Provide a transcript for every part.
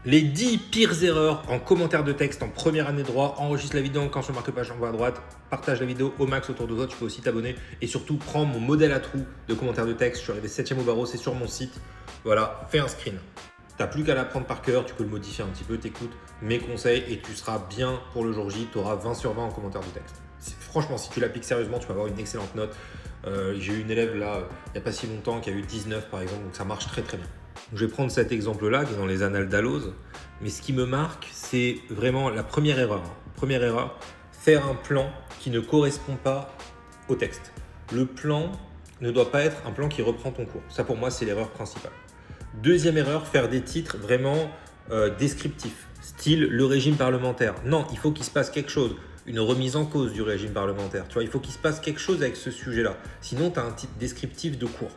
Les 10 pires erreurs en commentaire de texte en première année de droit. Enregistre la vidéo quand sur le marque-page en bas à droite. Partage la vidéo au max autour de toi. Tu peux aussi t'abonner. Et surtout, prends mon modèle à trous de commentaire de texte. Je suis arrivé 7e au barreau. C'est sur mon site. Voilà, fais un screen. Tu n'as plus qu'à l'apprendre par cœur. Tu peux le modifier un petit peu. T'écoutes mes conseils et tu seras bien pour le jour J. Tu auras 20 sur 20 en commentaire de texte. Franchement, si tu l'appliques sérieusement, tu vas avoir une excellente note. J'ai eu une élève là, il n'y a pas si longtemps, qui a eu 19 par exemple. Donc ça marche très très bien. Je vais prendre cet exemple-là qui est dans les annales d'Alloz, mais ce qui me marque, c'est vraiment la première erreur. Première erreur, faire un plan qui ne correspond pas au texte. Le plan ne doit pas être un plan qui reprend ton cours. Ça pour moi, c'est l'erreur principale. Deuxième erreur, faire des titres vraiment descriptifs, style le régime parlementaire. Non, il faut qu'il se passe quelque chose, une remise en cause du régime parlementaire. Tu vois, il faut qu'il se passe quelque chose avec ce sujet-là. Sinon, tu as un titre descriptif de cours.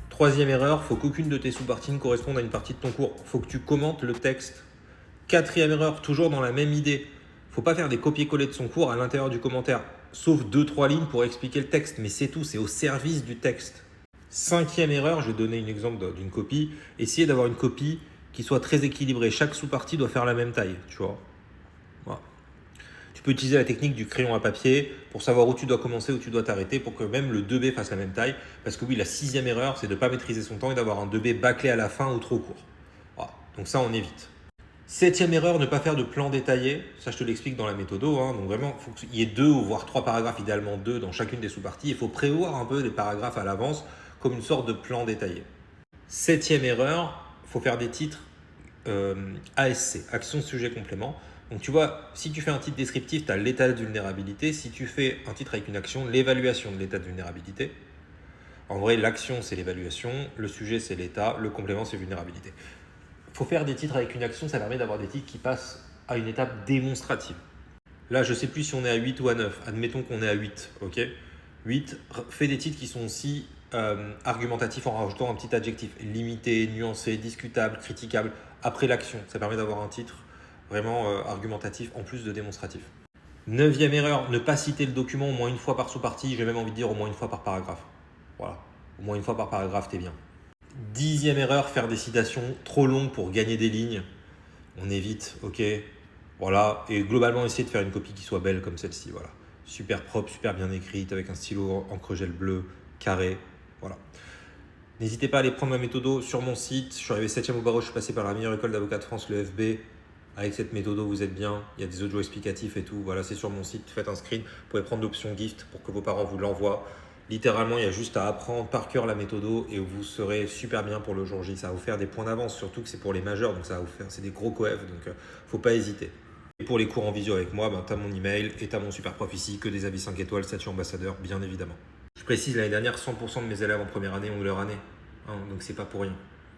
Troisième erreur, il faut qu'aucune de tes sous-parties ne corresponde à une partie de ton cours. Il faut que tu commentes le texte. Quatrième erreur, toujours dans la même idée. Il ne faut pas faire des copier-coller de son cours à l'intérieur du commentaire, sauf 2-3 lignes pour expliquer le texte, mais c'est tout, c'est au service du texte. Cinquième erreur, je vais donner un exemple d'une copie. Essayez d'avoir une copie qui soit très équilibrée. Chaque sous-partie doit faire la même taille, tu vois. Voilà. Tu peux utiliser la technique du crayon à papier pour savoir où tu dois commencer, où tu dois t'arrêter pour que même le 2B fasse la même taille. Parce que oui, la sixième erreur, c'est de ne pas maîtriser son temps et d'avoir un 2B bâclé à la fin ou trop court. Voilà. Donc ça, on évite. Septième erreur, ne pas faire de plan détaillé. Ça, je te l'explique dans la méthode. Donc vraiment, il faut qu'il y ait 2 ou voire 3 paragraphes, idéalement 2 dans chacune des sous-parties. Il faut prévoir un peu les paragraphes à l'avance comme une sorte de plan détaillé. Septième erreur, il faut faire des titres ASC, action, sujet, complément. Donc tu vois, si tu fais un titre descriptif, tu as l'état de vulnérabilité. Si tu fais un titre avec une action, l'évaluation de l'état de vulnérabilité. En vrai, l'action, c'est l'évaluation, le sujet, c'est l'état, le complément, c'est vulnérabilité. Il faut faire des titres avec une action, ça permet d'avoir des titres qui passent à une étape démonstrative. Là, je ne sais plus si on est à 8 ou à 9. Admettons qu'on est à 8, ok ? 8, fais des titres qui sont aussi argumentatifs en rajoutant un petit adjectif. Limité, nuancé, discutable, critiquable, après l'action. Ça permet d'avoir un titre vraiment argumentatif en plus de démonstratif. Neuvième erreur, ne pas citer le document au moins une fois par sous-partie. J'ai même envie de dire au moins une fois par paragraphe. Voilà, au moins une fois par paragraphe, t'es bien. Dixième erreur, faire des citations trop longues pour gagner des lignes. On évite, ok. Voilà, et globalement, essayer de faire une copie qui soit belle comme celle-ci. Voilà, super propre, super bien écrite, avec un stylo encre gel bleu, carré. Voilà. N'hésitez pas à aller prendre ma méthode sur mon site. Je suis arrivé 7e au barreau, je suis passé par la meilleure école d'avocats de France, le FB. Avec cette méthode, vous êtes bien. Il y a des audios explicatifs et tout. Voilà, c'est sur mon site. Faites un screen. Vous pouvez prendre l'option gift pour que vos parents vous l'envoient. Littéralement, il y a juste à apprendre par cœur la méthode et vous serez super bien pour le jour J. Ça va vous faire des points d'avance, surtout que c'est pour les majeurs. Donc, ça va vous faire, c'est des gros coefs. Donc, faut pas hésiter. Et pour les cours en visio avec moi, tu as mon email et tu as mon super prof ici. Que des avis 5 étoiles, statut ambassadeur, bien évidemment. Je précise, l'année dernière, 100% de mes élèves en première année ont eu leur année. Donc, c'est pas pour rien.